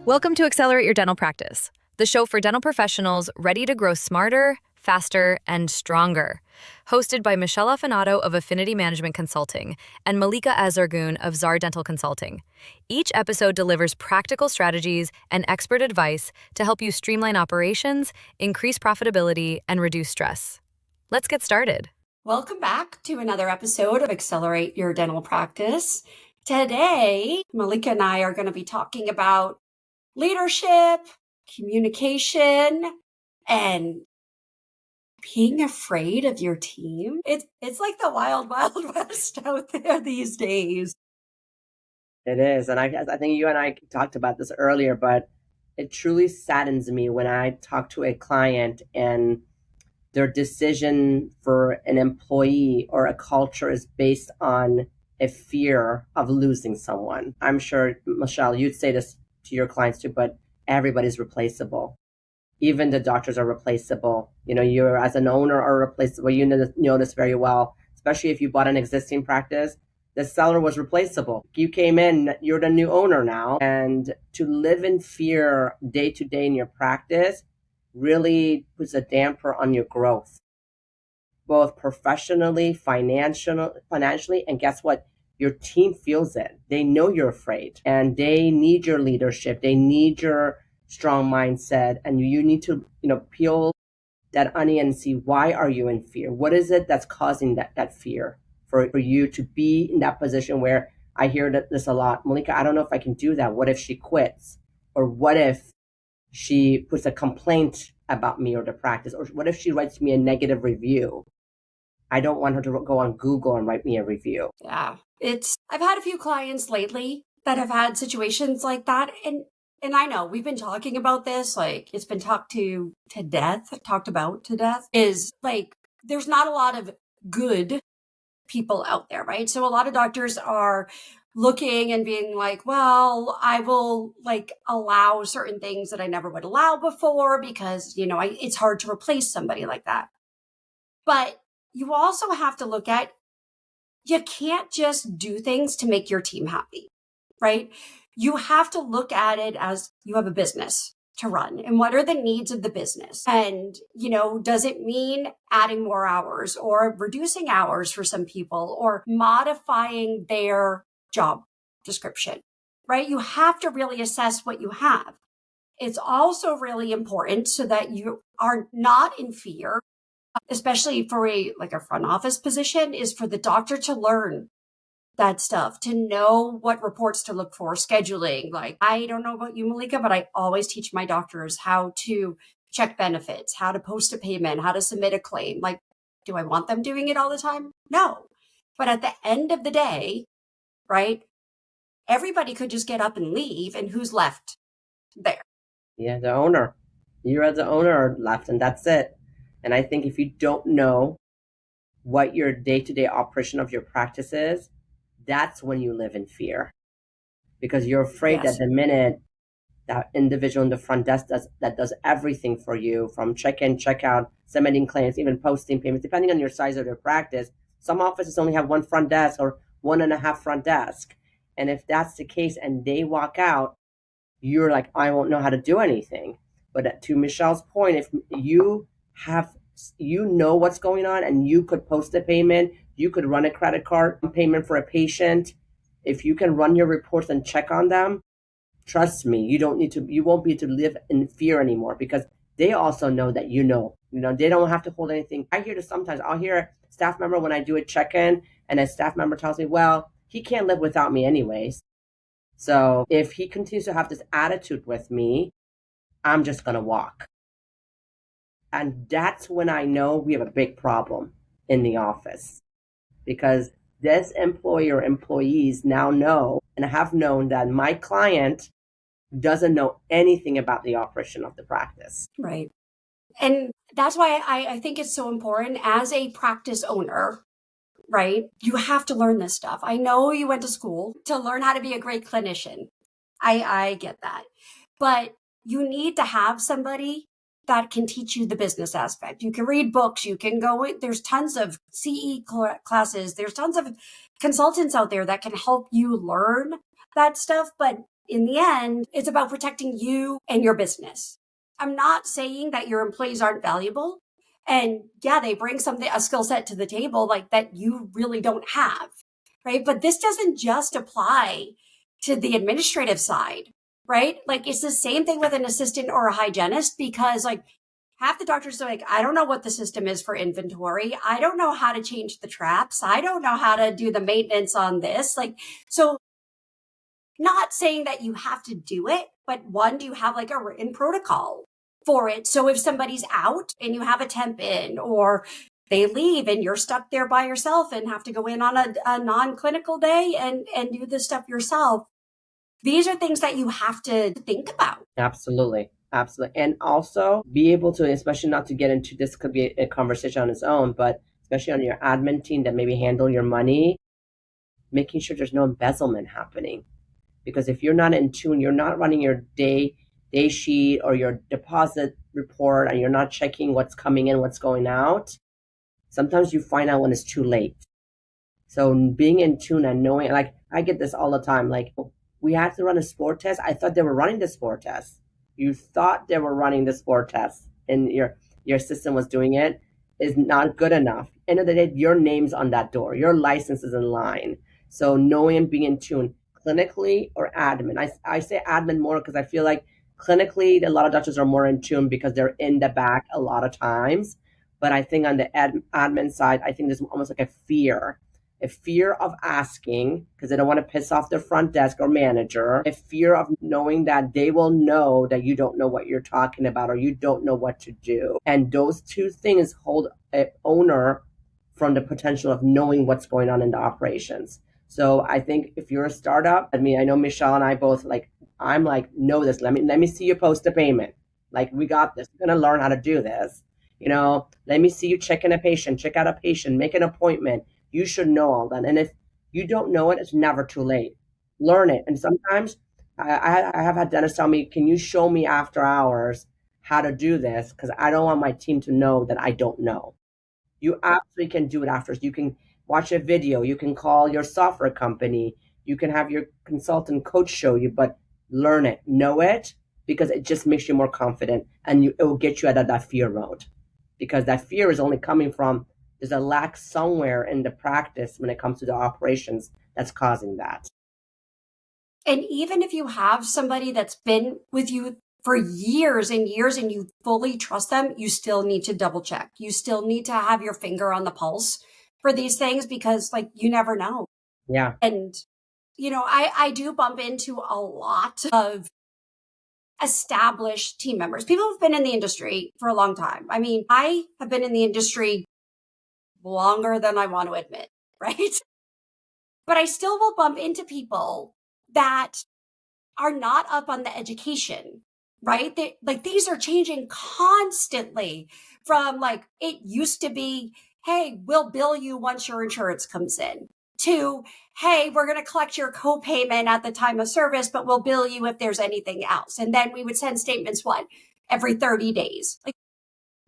Welcome to Accelerate Your Dental Practice, the show for dental professionals ready to grow smarter, faster, and stronger. Hosted by Michelle Affanato of Affinity Management Consulting and Malika Azargoon of Zar Dental Consulting. Each episode delivers practical strategies and expert advice to help you streamline operations, increase profitability, and reduce stress. Let's get started. Welcome back to another episode of Accelerate Your Dental Practice. Today, Malika and I are going to be talking about leadership, communication, and being afraid of your team. It's like the wild, wild west out there these days. It is. And I think you and I talked about this earlier, but it truly saddens me when I talk to a client and their decision for an employee or a culture is based on a fear of losing someone. I'm sure, Michelle, you'd say this to your clients too, but everybody's replaceable. Even the doctors are replaceable. You know, you as an owner are replaceable. You know this very well, especially if you bought an existing practice. The seller was replaceable. You came in, you're the new owner now. And to live in fear day to day in your practice really puts a damper on your growth, both professionally, financially, and guess what? Your team feels it. They know you're afraid and they need your leadership. They need your strong mindset, and you need to, peel that onion and see, why are you in fear? What is it that's causing that fear for you to be in that position where I hear this a lot. Malika, I don't know if I can do that. What if she quits? Or what if she puts a complaint about me or the practice? Or what if she writes me a negative review? I don't want her to go on Google and write me a review. Yeah, I've had a few clients lately that have had situations like that. And I know we've been talking about this, like it's been talked about to death, is like there's not a lot of good people out there, right? So a lot of doctors are looking and being like, well, I will like allow certain things that I never would allow before because, it's hard to replace somebody like that. But you also have to look at, you can't just do things to make your team happy, right? You have to look at it as you have a business to run and what are the needs of the business? And, does it mean adding more hours or reducing hours for some people or modifying their job description, right? You have to really assess what you have. It's also really important so that you are not in fear, especially for a front office position, is for the doctor to learn that stuff, to know what reports to look for, scheduling. Like, I don't know about you, Malika, but I always teach my doctors how to check benefits, how to post a payment, how to submit a claim. Like, do I want them doing it all the time? No. But at the end of the day, right, everybody could just get up and leave, and who's left there? Yeah, the owner. You as the owner are left, and that's it. And I think if you don't know what your day-to-day operation of your practice is, that's when you live in fear. Because you're afraid Yes. that the minute that individual in the front desk does everything for you, from check-in, check-out, submitting claims, even posting payments, depending on your size of your practice, some offices only have one front desk or 1.5 front desk. And if that's the case and they walk out, you're like, I won't know how to do anything. But to Michelle's point, if you know what's going on and you could post a payment, you could run a credit card payment for a patient. If you can run your reports and check on them, trust me, you won't be to live in fear anymore, because they also know that they don't have to hold anything. I hear this sometimes. I'll hear a staff member when I do a check-in and a staff member tells me, well, he can't live without me anyways. So if he continues to have this attitude with me, I'm just going to walk. And that's when I know we have a big problem in the office, because this employees now know and have known that my client doesn't know anything about the operation of the practice. Right. And that's why I think it's so important as a practice owner, right? You have to learn this stuff. I know you went to school to learn how to be a great clinician. I get that. But you need to have somebody that can teach you the business aspect. You can read books, you can there's tons of CE classes, there's tons of consultants out there that can help you learn that stuff. But in the end, it's about protecting you and your business. I'm not saying that your employees aren't valuable. And yeah, they bring a skill set to the table like that you really don't have, right? But this doesn't just apply to the administrative side, right? Like it's the same thing with an assistant or a hygienist, because like half the doctors are like, I don't know what the system is for inventory. I don't know how to change the traps. I don't know how to do the maintenance on this. Like, so not saying that you have to do it, but one, do you have like a written protocol for it? So if somebody's out and you have a temp in, or they leave and you're stuck there by yourself and have to go in on a non-clinical day and do this stuff yourself, these are things that you have to think about. Absolutely. Absolutely. And also be able to, especially not to get into, this could be a conversation on its own, but especially on your admin team that maybe handle your money, making sure there's no embezzlement happening. Because if you're not in tune, you're not running your day sheet or your deposit report, and you're not checking what's coming in, what's going out, sometimes you find out when it's too late. So being in tune and knowing, like I get this all the time, like we had to run a sport test. I thought they were running the sport test. You thought they were running the sport test and your system was doing it, is not good enough. End of the day, your name's on that door. Your license is in line. So knowing and being in tune clinically or admin. I say admin more because I feel like clinically a lot of doctors are more in tune because they're in the back a lot of times. But I think on the admin side, I think there's almost like a fear of asking because they don't want to piss off their front desk or manager, a fear of knowing that they will know that you don't know what you're talking about or you don't know what to do. And those two things hold an owner from the potential of knowing what's going on in the operations. So I think if you're a startup, I mean, I know Michelle and I both like, I'm like, know this. Let me see you post a payment. Like, we got this. We're gonna learn how to do this. Let me see you check out a patient, make an appointment. You should know all that. And if you don't know it, it's never too late. Learn it. And sometimes I have had dentists tell me, can you show me after hours how to do this? Because I don't want my team to know that I don't know. You absolutely can do it after. You can watch a video. You can call your software company. You can have your consultant coach show you, but learn it, know it, because it just makes you more confident and it will get you out of that fear mode. Because that fear is only coming from there's a lack somewhere in the practice when it comes to the operations that's causing that. And even if you have somebody that's been with you for years and years and you fully trust them, you still need to double check. You still need to have your finger on the pulse for these things because like you never know. Yeah. And, I do bump into a lot of established team members, people who've been in the industry for a long time. I mean, I have been in the industry longer than I want to admit, right? But I still will bump into people that are not up on the education, right? Like these are changing constantly from like, it used to be, hey, we'll bill you once your insurance comes in, to, hey, we're going to collect your copayment at the time of service, but we'll bill you if there's anything else. And then we would send statements, every 30 days. Like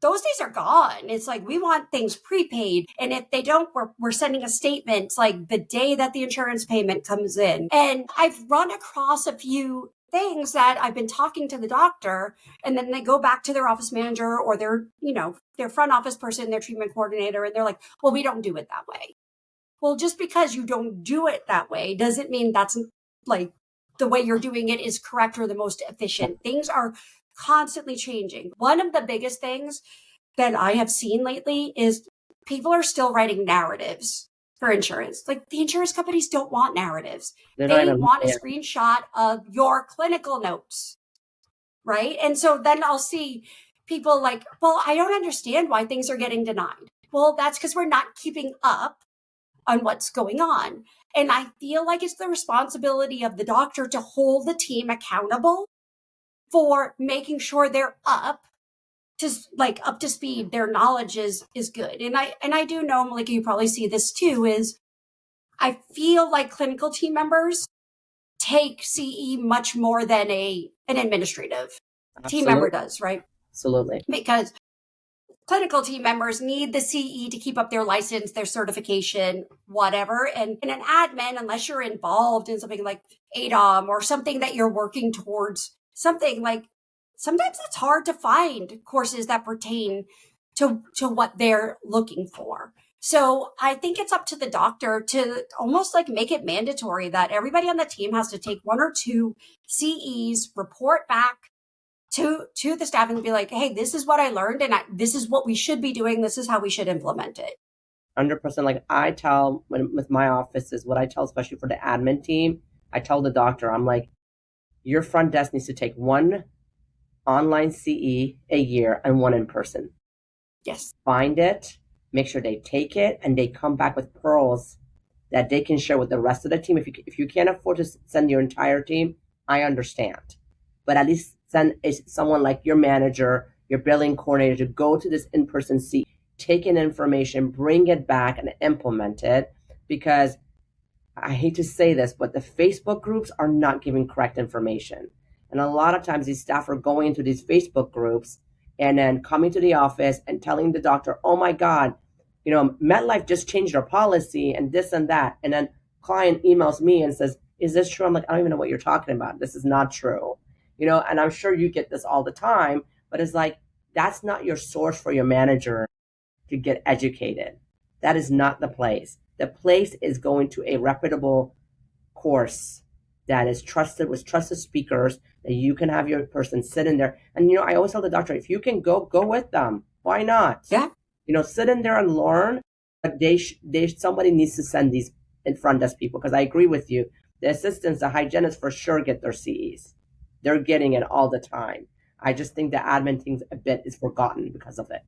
those days are gone. It's like, we want things prepaid. And if they don't, we're sending a statement like the day that the insurance payment comes in. And I've run across a few things that I've been talking to the doctor and then they go back to their office manager or their front office person, their treatment coordinator. And they're like, well, we don't do it that way. Well, just because you don't do it that way doesn't mean that's like the way you're doing it is correct or the most efficient. Things are constantly changing. One of the biggest things that I have seen lately is people are still writing narratives for insurance. Like the insurance companies don't want narratives. They want a screenshot of your clinical notes, right? And so then I'll see people like, well, I don't understand why things are getting denied. Well, that's because we're not keeping up on what's going on. And I feel like it's the responsibility of the doctor to hold the team accountable for making sure they're up to speed. Their knowledge is good. And I do know, Malika, you probably see this too, is I feel like clinical team members take CE much more than an administrative team member does, right? Absolutely. Because clinical team members need the CE to keep up their license, their certification, whatever. And in an admin, unless you're involved in something like ADOM or something that you're working towards, something like, sometimes it's hard to find courses that pertain to what they're looking for. So I think it's up to the doctor to almost like make it mandatory that everybody on the team has to take 1 or 2 CEs, report back to the staff and be like, hey, this is what I learned and this is what we should be doing. This is how we should implement it. 100%. Like I tell with my office is what I tell, especially for the admin team, I tell the doctor, I'm like, your front desk needs to take 1 online CE a year and 1 in person. Yes. Find it, make sure they take it, and they come back with pearls that they can share with the rest of the team. If you can't afford to send your entire team, I understand. But at least send someone like your manager, your billing coordinator to go to this in-person CE, take in information, bring it back and implement it. Because I hate to say this, but the Facebook groups are not giving correct information. And a lot of times these staff are going into these Facebook groups and then coming to the office and telling the doctor, oh my God, MetLife just changed their policy and this and that. And then client emails me and says, is this true? I'm like, I don't even know what you're talking about. This is not true. And I'm sure you get this all the time, but it's like, that's not your source for your manager to get educated. That is not the place. The place is going to a reputable course that is trusted with trusted speakers that you can have your person sit in there. And, I always tell the doctor, if you can go with them. Why not? Yeah. Sit in there and learn, but somebody needs to send these in front desk people. Because I agree with you. The assistants, the hygienists for sure get their CEs. They're getting it all the time. I just think the admin thing a bit is forgotten because of it.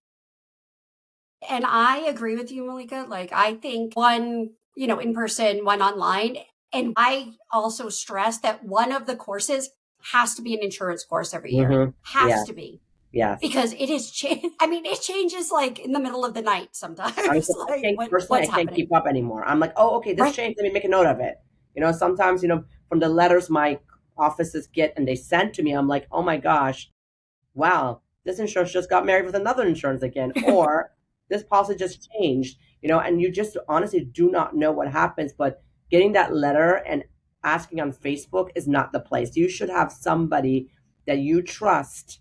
And I agree with you, Malika. Like, I think 1, in person, 1 online. And I also stress that one of the courses has to be an insurance course every year. Mm-hmm. Has to be. Yes. Because it is it changes like in the middle of the night sometimes. I can't keep up anymore. I'm like, oh, okay, this changed. Let me make a note of it. Sometimes, from the letters my offices get and they send to me, I'm like, oh my gosh, wow, this insurance just got married with another insurance again. Or this policy just changed, and you just honestly do not know what happens. But getting that letter and asking on Facebook is not the place. You should have somebody that you trust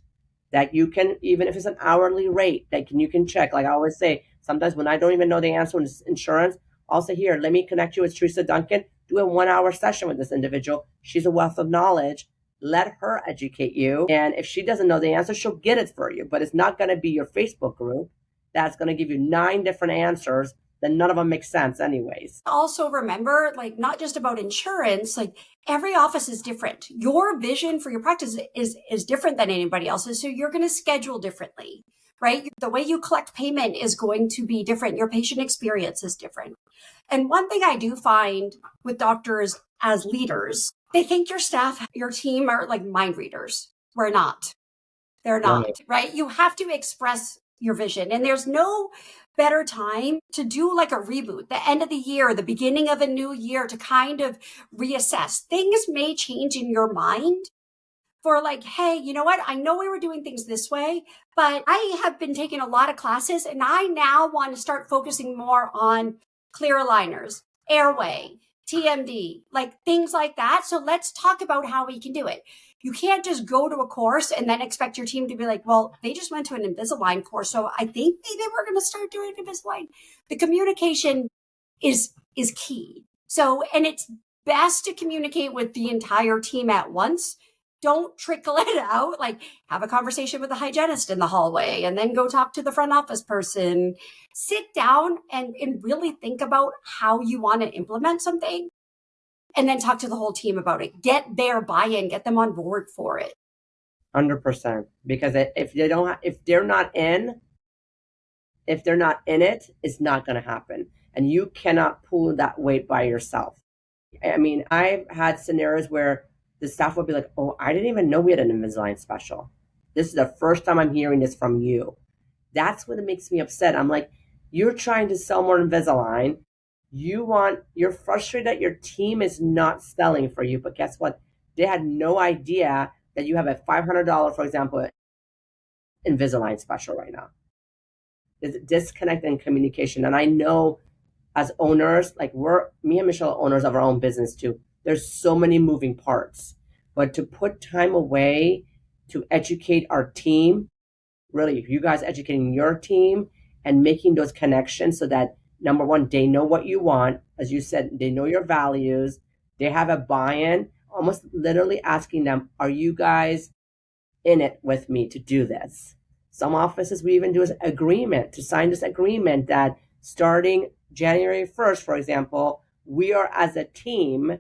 that you can, even if it's an hourly rate, that you can check. Like I always say, sometimes when I don't even know the answer on insurance, I'll say, here, let me connect you with Teresa Duncan. Do a 1-hour session with this individual. She's a wealth of knowledge. Let her educate you. And if she doesn't know the answer, she'll get it for you. But it's not going to be your Facebook group that's going to give you 9 different answers. Then none of them make sense anyways. Also remember, like, not just about insurance, like every office is different. Your vision for your practice is different than anybody else's. So you're going to schedule differently, right? The way you collect payment is going to be different. Your patient experience is different. And one thing I do find with doctors as leaders, they think your staff, your team are like mind readers. We're not. They're not, right? You have to express your vision. And there's no better time to do like a reboot, the end of the year, the beginning of a new year, to kind of reassess. Things may change in your mind for like, hey, you know what? I know we were doing things this way, but I have been taking a lot of classes and I now want to start focusing more on clear aligners, airway, TMD, like things like that. So let's talk about how we can do it. You can't just go to a course and then expect your team to be like, well, they just went to an Invisalign course, so I think maybe we're going to start doing Invisalign. The communication is key. So, and it's best to communicate with the entire team at once. Don't trickle it out. Like, have a conversation with the hygienist in the hallway and then go talk to the front office person. Sit down and really think about how you want to implement something. And then talk to the whole team about it. Get their buy-in, get them on board for it. 100%. Because if they're not in it, it's not going to happen. And you cannot pull that weight by yourself. I mean, I've had scenarios where the staff would be like, oh, I didn't even know we had an Invisalign special. This is the first time I'm hearing this from you. That's what makes me upset. I'm like, you're trying to sell more Invisalign. You're frustrated that your team is not selling for you, but guess what? They had no idea that you have a $500, for example, Invisalign special right now. There's a disconnect in communication. And I know as owners, like me and Michelle are owners of our own business too. There's so many moving parts, but to put time away to educate our team, really, you guys educating your team and making those connections so that number one, they know what you want. As you said, they know your values. They have a buy-in, almost literally asking them, are you guys in it with me to do this? Some offices we even do is agreement to sign this agreement that starting January 1st, for example, we are as a team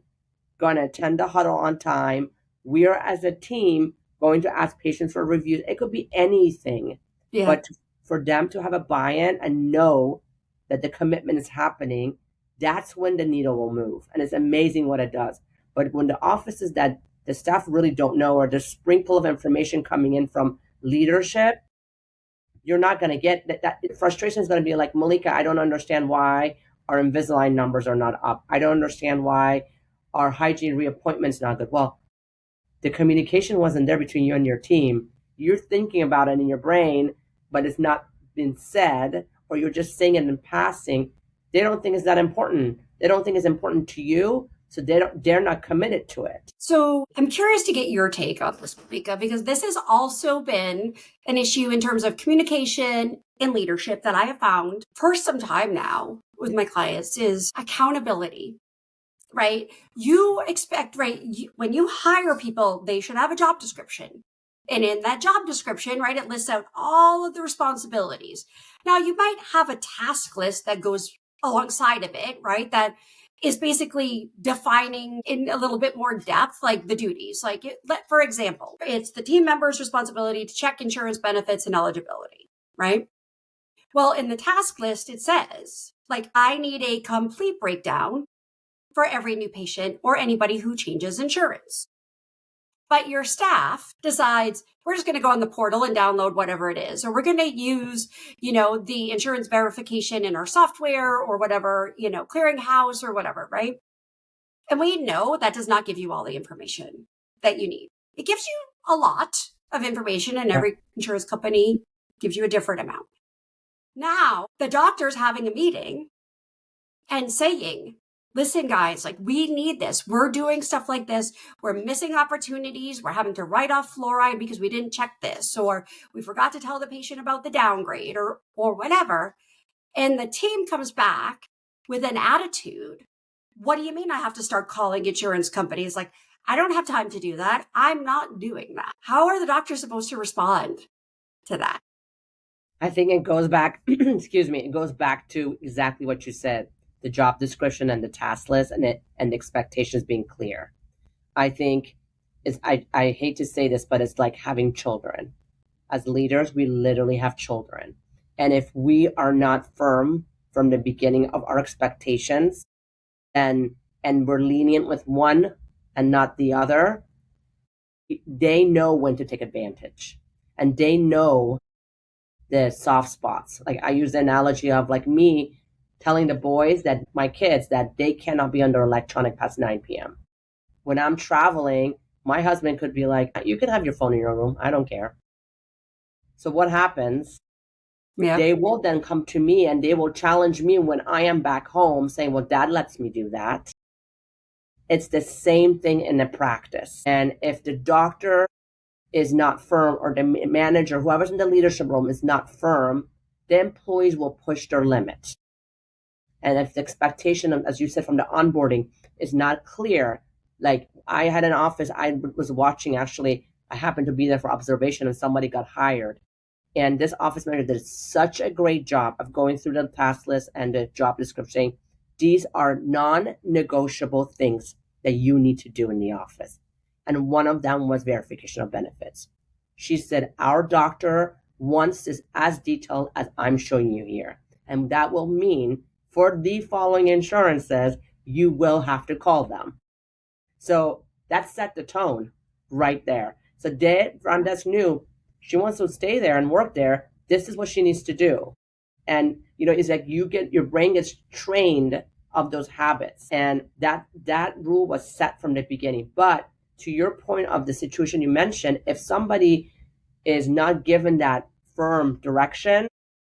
going to attend the huddle on time. We are as a team going to ask patients for reviews. It could be anything, but for them to have a buy-in and know that the commitment is happening, that's when the needle will move. And it's amazing what it does. But when the offices that the staff really don't know, or the sprinkle of information coming in from leadership, you're not going to get that frustration is going to be like, Malika, I don't understand why our Invisalign numbers are not up. I don't understand why our hygiene reappointment's not good. Well, the communication wasn't there between you and your team. You're thinking about it in your brain, but it's not been said, or you're just saying it in passing. They don't think it's that important. They don't think it's important to you, so they're not committed to it. So I'm curious to get your take on this, Malika, because this has also been an issue in terms of communication and leadership that I have found for some time now with my clients is accountability. Right? You expect, right? When you hire people, they should have a job description. And in that job description, right, it lists out all of the responsibilities. Now, you might have a task list that goes alongside of it, right? That is basically defining in a little bit more depth, like the duties. For example, it's the team member's responsibility to check insurance benefits and eligibility, right? Well, in the task list, it says, I need a complete breakdown for every new patient or anybody who changes insurance. But your staff decides we're just going to go on the portal and download whatever it is, or we're going to use, the insurance verification in our software or whatever, clearinghouse or whatever, right? And we know that does not give you all the information that you need. It gives you a lot of information, and every insurance company gives you a different amount. Now, the doctor's having a meeting and saying, listen, guys, we need this. We're doing stuff like this. We're missing opportunities. We're having to write off fluoride because we didn't check this, or we forgot to tell the patient about the downgrade or whatever. And the team comes back with an attitude. What do you mean I have to start calling insurance companies? I don't have time to do that. I'm not doing that. How are the doctors supposed to respond to that? I think it goes back, it goes back to exactly what you said. The job description and the task list and the expectations being clear. I think I hate to say this, but it's like having children. As leaders, we literally have children. And if we are not firm from the beginning of our expectations and we're lenient with one and not the other, they know when to take advantage. And they know the soft spots. I use the analogy of me telling the boys that my kids that they cannot be under electronic past 9 p.m. When I'm traveling, my husband could be like, you can have your phone in your room. I don't care. So what happens? Yeah. They will then come to me and they will challenge me when I am back home saying, well, dad lets me do that. It's the same thing in the practice. And if the doctor is not firm, or the manager, whoever's in the leadership room is not firm, the employees will push their limits. And if the expectation, as you said, from the onboarding is not clear, I had an office, I was watching, actually, I happened to be there for observation and somebody got hired. And this office manager did such a great job of going through the task list and the job description. These are non-negotiable things that you need to do in the office. And one of them was verification of benefits. She said, our doctor wants this as detailed as I'm showing you here. And that will mean for the following insurances, you will have to call them. So that set the tone right there. So front desk knew she wants to stay there and work there. This is what she needs to do. And, it's your brain gets trained of those habits. And that rule was set from the beginning. But to your point of the situation you mentioned, if somebody is not given that firm direction,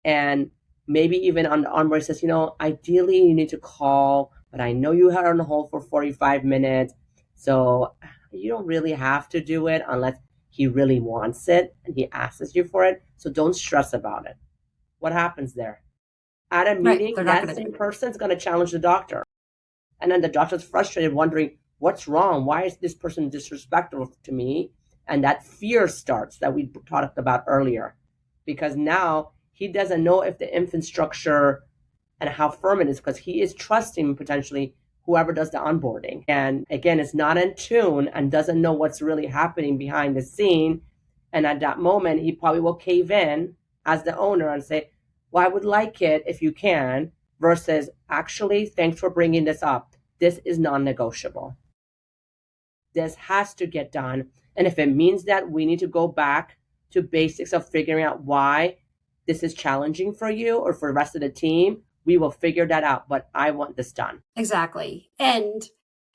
And maybe even on the onboard says, ideally you need to call, but I know you are on hold for 45 minutes. So you don't really have to do it unless he really wants it and he asks you for it. So don't stress about it. What happens there? At a Right. meeting, They're not that going to do same it. person is going to challenge the doctor. And then the doctor's frustrated, wondering, what's wrong? Why is this person disrespectful to me? And that fear starts that we talked about earlier. Because now he doesn't know if the infant structure and how firm it is, because he is trusting potentially whoever does the onboarding. And again, it's not in tune and doesn't know what's really happening behind the scene. And at that moment, he probably will cave in as the owner and say, well, I would like it if you can, versus actually, thanks for bringing this up. This is non-negotiable. This has to get done. And if it means that we need to go back to basics of figuring out why this is challenging for you or for the rest of the team, we will figure that out. But I want this done. Exactly. And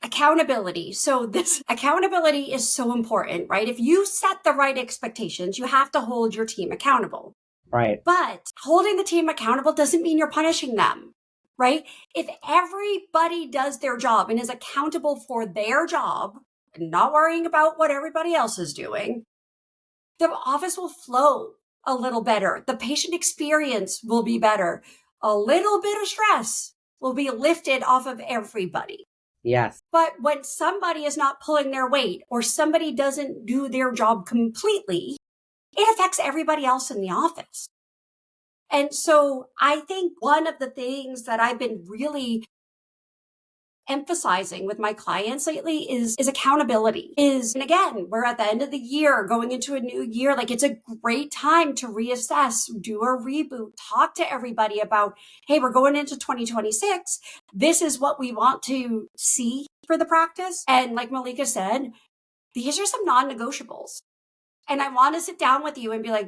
accountability. So this accountability is so important, right? If you set the right expectations, you have to hold your team accountable. Right. But holding the team accountable doesn't mean you're punishing them, right? If everybody does their job and is accountable for their job and not worrying about what everybody else is doing, the office will flow a little better. The patient experience will be better. A little bit of stress will be lifted off of everybody. Yes. But when somebody is not pulling their weight or somebody doesn't do their job completely, it affects everybody else in the office. And so I think one of the things that I've been really emphasizing with my clients lately is accountability. And again, we're at the end of the year, going into a new year. Like, it's a great time to reassess, do a reboot, talk to everybody about, hey, we're going into 2026. This is what we want to see for the practice. And like Malika said, these are some non-negotiables. And I want to sit down with you and be like,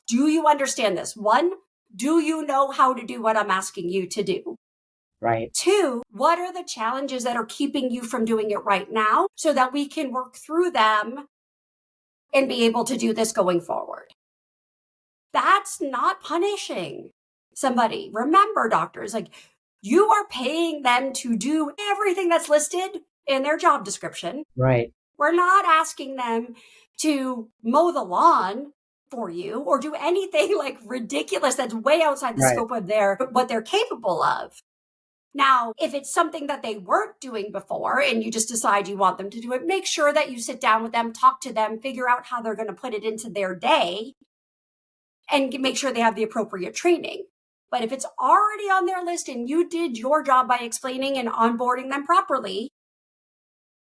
do you understand this? One, do you know how to do what I'm asking you to do? Right. Two, what are the challenges that are keeping you from doing it right now so that we can work through them and be able to do this going forward? That's not punishing somebody. Remember, doctors, like, you are paying them to do everything that's listed in their job description. Right. We're not asking them to mow the lawn for you or do anything like ridiculous that's way outside the scope of what they're capable of. Now, if it's something that they weren't doing before and you just decide you want them to do it, make sure that you sit down with them, talk to them, figure out how they're going to put it into their day and make sure they have the appropriate training. But if it's already on their list and you did your job by explaining and onboarding them properly,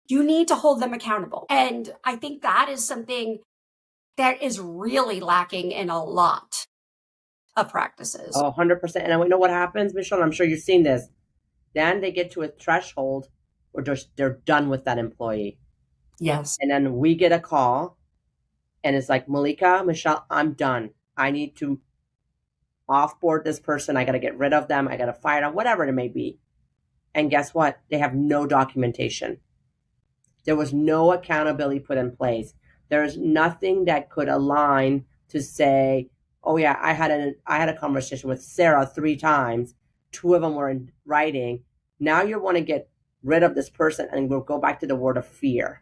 you need to hold them accountable. And I think that is something that is really lacking in a lot of practices. Oh, 100%. And I know what happens, Michelle. I'm sure you've seen this. Then they get to a threshold where they're done with that employee. Yes. And then we get a call and it's like, Malika, Michelle, I'm done. I need to offboard this person. I got to get rid of them. I got to fire them, whatever it may be. And guess what? They have no documentation. There was no accountability put in place. There's nothing that could align to say, oh yeah, I had a conversation with Sarah 3 times. 2 of them were in writing. Now you want to get rid of this person, and we'll go back to the word of fear.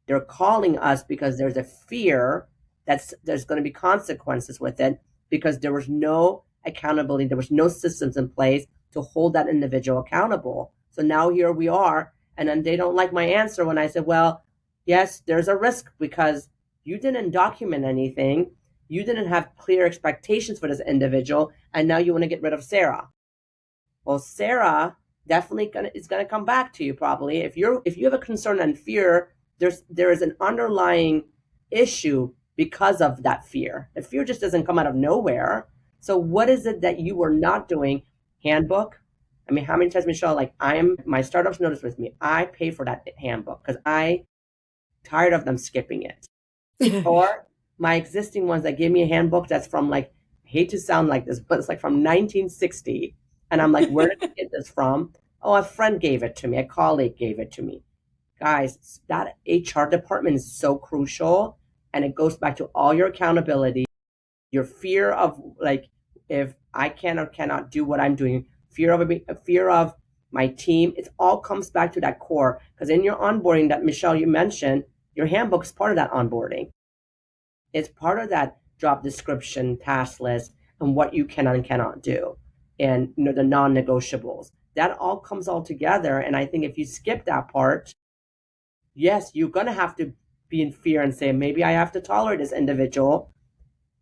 They're calling us because there's a fear that there's going to be consequences with it because there was no accountability. There was no systems in place to hold that individual accountable. So now here we are, and then they don't like my answer when I said, well, yes, there's a risk because you didn't document anything. You didn't have clear expectations for this individual, and now you want to get rid of Sarah. Well, Sarah definitely is gonna come back to you probably. If you have a concern and fear, there is an underlying issue because of that fear. The fear just doesn't come out of nowhere. So what is it that you were not doing? Handbook. I mean, how many times, Michelle, like my startups notice with me, I pay for that handbook because I tired of them skipping it. Or my existing ones that give me a handbook that's from like, I hate to sound like this, but it's like from 1960. And I'm like, where did you get this from? Oh, a friend gave it to me. A colleague gave it to me. Guys, that HR department is so crucial. And it goes back to all your accountability. Your fear of like, if I can or cannot do what I'm doing, fear of my team, it all comes back to that core. Because in your onboarding that Michelle, you mentioned, your handbook is part of that onboarding. It's part of that job description, task list, and what you can and cannot do, and the non-negotiables. That all comes all together. And I think if you skip that part, yes, you're gonna have to be in fear and say, maybe I have to tolerate this individual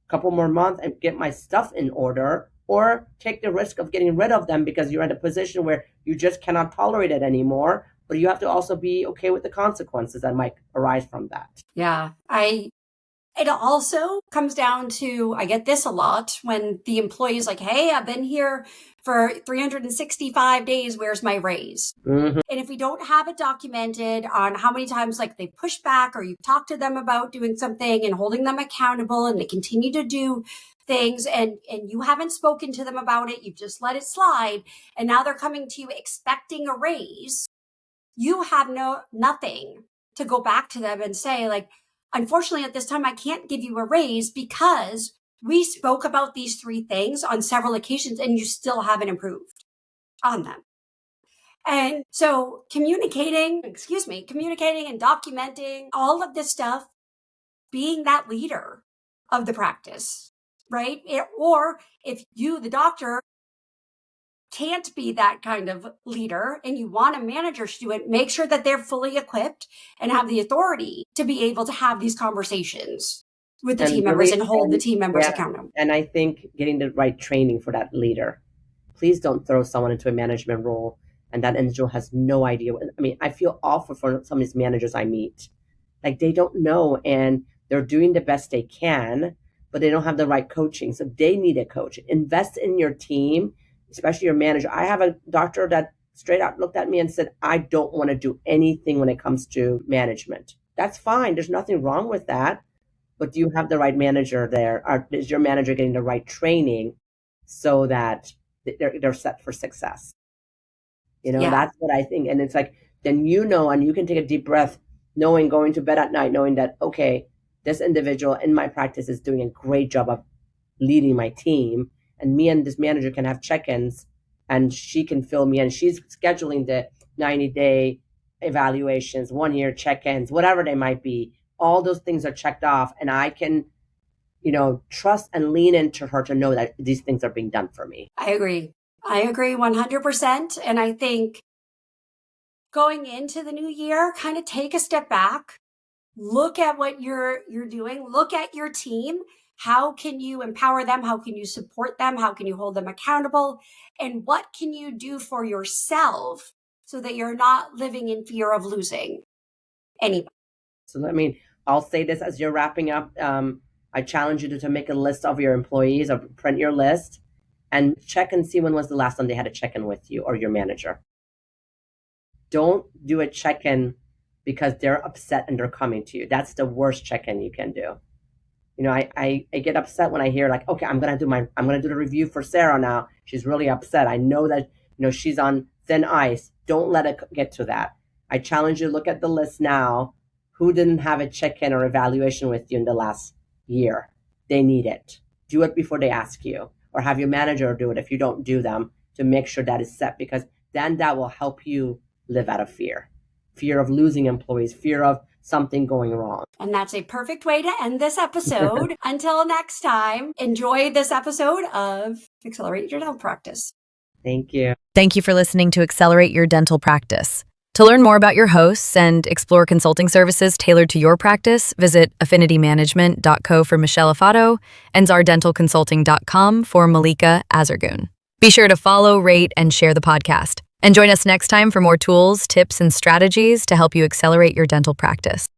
a couple more months and get my stuff in order, or take the risk of getting rid of them because you're in a position where you just cannot tolerate it anymore. But you have to also be okay with the consequences that might arise from that. Yeah. It also comes down to, I get this a lot when the employee is like, hey, I've been here for 365 days. Where's my raise? Mm-hmm. And if we don't have it documented on how many times like they push back or you talk to them about doing something and holding them accountable and they continue to do things and you haven't spoken to them about it, you've just let it slide. And now they're coming to you expecting a raise. You have nothing to go back to them and say like, unfortunately, at this time, I can't give you a raise because we spoke about these 3 things on several occasions and you still haven't improved on them. And so communicating and documenting all of this stuff, being that leader of the practice, right? Or if you, the doctor, can't be that kind of leader and you want a manager to do it, make sure that they're fully equipped and have the authority to be able to have these conversations with the team members and hold the team members accountable. And I think getting the right training for that leader. Please don't throw someone into a management role and that individual has no idea. I mean, I feel awful for some of these managers I meet. Like they don't know and they're doing the best they can, but they don't have the right coaching. So they need a coach. Invest in your team, especially your manager. I have a doctor that straight out looked at me and said, I don't want to do anything when it comes to management. That's fine. There's nothing wrong with that. But do you have the right manager there? Or is your manager getting the right training so that they're set for success? That's what I think. And it's like, then and you can take a deep breath, knowing, going to bed at night, knowing that, okay, this individual in my practice is doing a great job of leading my team. And me and this manager can have check-ins and she can fill me in. She's scheduling the 90-day evaluations, 1-year check-ins, whatever they might be. All those things are checked off and I can, trust and lean into her to know that these things are being done for me. I agree 100%. And I think going into the new year, kind of take a step back, look at what you're doing, look at your team. How can you empower them? How can you support them? How can you hold them accountable? And what can you do for yourself so that you're not living in fear of losing anybody? So, I'll say this as you're wrapping up. I challenge you to make a list of your employees or print your list and check and see when was the last time they had a check-in with you or your manager. Don't do a check-in because they're upset and they're coming to you. That's the worst check-in you can do. I get upset when I hear like, okay, I'm gonna do the review for Sarah now. She's really upset. I know that she's on thin ice. Don't let it get to that. I challenge you to look at the list now. Who didn't have a check-in or evaluation with you in the last year? They need it. Do it before they ask you, or have your manager do it if you don't do them, to make sure that is set, because then that will help you live out of fear of losing employees, fear of something going wrong. And that's a perfect way to end this episode. Until next time, enjoy this episode of Accelerate Your Dental Practice. Thank you. Thank you for listening to Accelerate Your Dental Practice. To learn more about your hosts and explore consulting services tailored to your practice, visit affinitymanagement.co for Michelle Affanato and zardentalconsulting.com for Malika Azargoon. Be sure to follow, rate, and share the podcast. And join us next time for more tools, tips, and strategies to help you accelerate your dental practice.